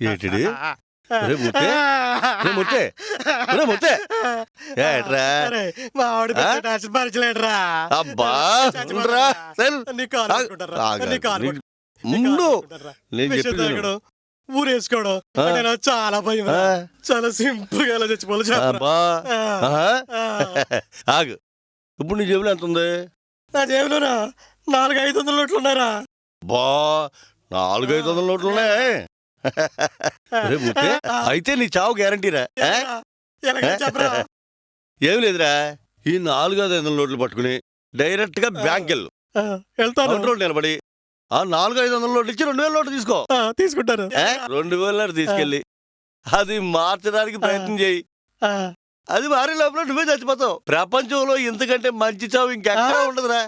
ఏంటిది? ముత్తే ముత్తే ముత్తే ఏట్రా భరించలేడురా. అబ్బా ముందు నేను చెప్పి ఊరేసుకోవడం చాలా భయం. చాలా సింపుల్ గా చచ్చిపోవాలి. ఆగు, ఇప్పుడు నీ జేబులో ఎంత ఉంది? నా జేబులోనా 400-500 నోట్లు ఉన్నారా? బా 400-500 నోట్లు ఉన్నాయి. అయితే నీ చావు గ్యారంటీరా? ఏమి లేదురా, ఈ 400-500 నోట్లు పట్టుకుని డైరెక్ట్ గా బ్యాంక్ వెళ్తాను. నిలబడి ఆ 400-500 నోట్లు ఇచ్చి 2000 నోట్లు తీసుకో. తీసుకుంటారు. 2000 నోట్లు తీసుకెళ్ళి అది మార్చడానికి ప్రయత్నం చేయి. అది మారే లోపల నువ్వే చచ్చిపోతావు. ప్రపంచంలో ఇంతకంటే మంచి చావు ఇంకెక్కడా ఉండదురా.